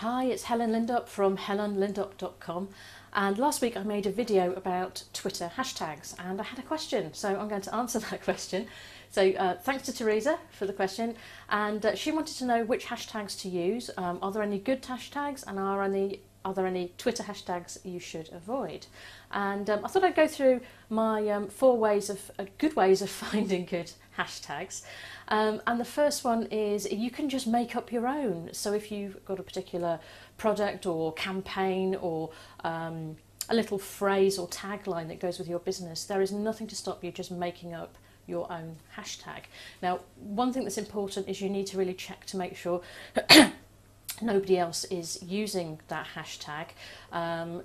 Hi, it's Helen Lindop from helenlindop.com, and last week I made a video about Twitter hashtags and I had a question, so I'm going to answer that question. So thanks to Teresa for the question, and she wanted to know which hashtags to use. Are there any good hashtags, and are there any Twitter hashtags you should avoid? And I thought I'd go through my good ways of finding good hashtags. And the first one is you can just make up your own. So if you've got a particular product or campaign or a little phrase or tagline that goes with your business, there is nothing to stop you just making up your own hashtag. Now, one thing that's important is you need to really check to make sure nobody else is using that hashtag,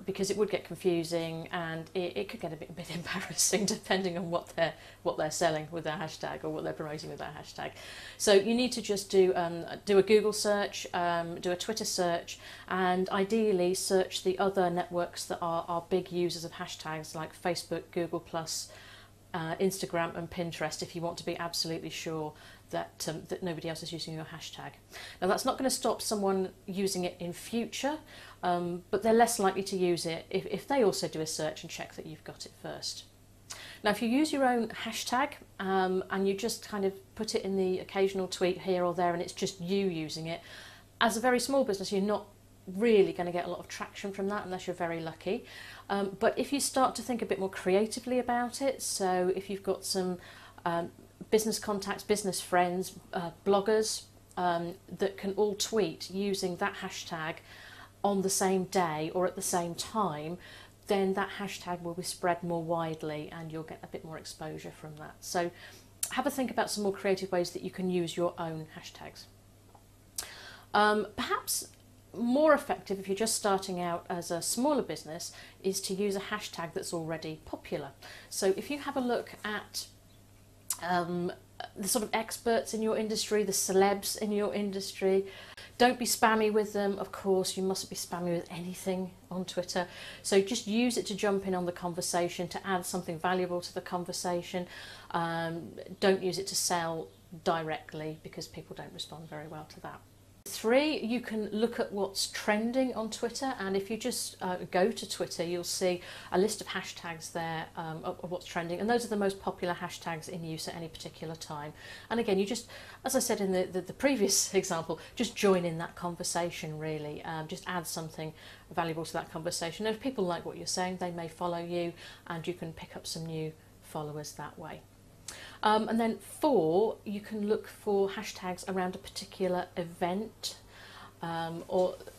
because it would get confusing and it could get a bit embarrassing depending on what they're selling with their hashtag or what they're promoting with that hashtag. So you need to just do a Google search, do a Twitter search, and ideally search the other networks that are big users of hashtags like Facebook, Google+, Instagram and Pinterest, if you want to be absolutely sure that nobody else is using your hashtag. Now, that's not going to stop someone using it in future, but they're less likely to use it if they also do a search and check that you've got it first. Now, if you use your own hashtag and you just kind of put it in the occasional tweet here or there and it's just you using it, as a very small business, you're not really going to get a lot of traction from that unless you're very lucky. But if you start to think a bit more creatively about it, so if you've got some business contacts, business friends, bloggers that can all tweet using that hashtag on the same day or at the same time, then that hashtag will be spread more widely and you'll get a bit more exposure from that. So have a think about some more creative ways that you can use your own hashtags. Perhaps more effective if you're just starting out as a smaller business is to use a hashtag that's already popular. So if you have a look at the sort of experts in your industry, the celebs in your industry, don't be spammy with them. Of course, you mustn't be spammy with anything on Twitter. So just use it to jump in on the conversation, to add something valuable to the conversation. Don't use it to sell directly because people don't respond very well to that. 3, you can look at what's trending on Twitter, and if you just go to Twitter, you'll see a list of hashtags there of what's trending, and those are the most popular hashtags in use at any particular time. And again, you just, as I said in the previous example, just join in that conversation really, just add something valuable to that conversation, and if people like what you're saying, they may follow you and you can pick up some new followers that way. And then 4, you can look for hashtags around a particular event, and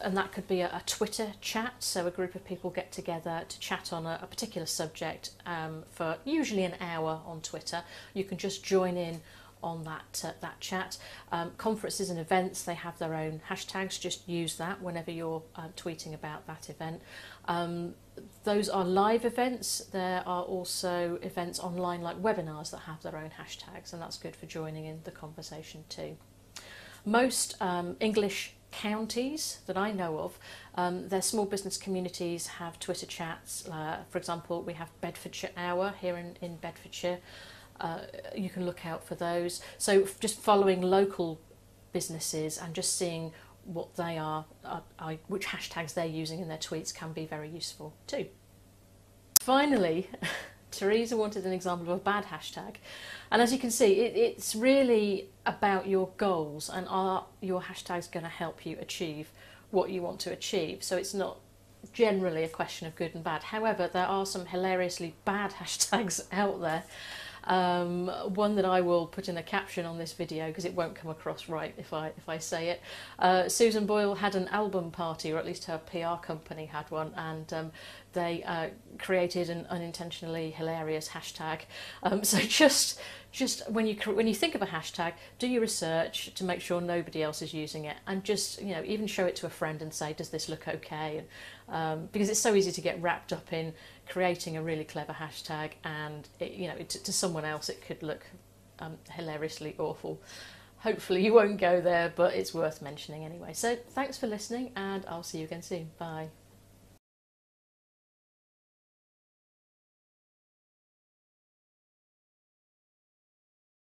that could be a Twitter chat, so a group of people get together to chat on a particular subject for usually an hour on Twitter. You can just join in on that chat. Conferences and events, they have their own hashtags, just use that whenever you're tweeting about that event. Those are live events. There are also events online like webinars that have their own hashtags, and that's good for joining in the conversation too. Most English counties that I know of, their small business communities have Twitter chats. For example, we have Bedfordshire Hour here in Bedfordshire. You can look out for those. So just following local businesses and just seeing what they are, which hashtags they're using in their tweets can be very useful too. Finally, Teresa wanted an example of a bad hashtag, and as you can see, it's really about your goals and are your hashtags going to help you achieve what you want to achieve. So it's not generally a question of good and bad. However, there are some hilariously bad hashtags out there. One that I will put in a caption on this video because it won't come across right if I say it. Susan Boyle had an album party, or at least her PR company had one, and they created an unintentionally hilarious hashtag. So just when you think of a hashtag, do your research to make sure nobody else is using it, and just even show it to a friend and say, does this look okay? And, because it's so easy to get wrapped up in creating a really clever hashtag, and to someone else it could look hilariously awful. Hopefully you won't go there, but it's worth mentioning anyway. So thanks for listening, and I'll see you again soon. Bye.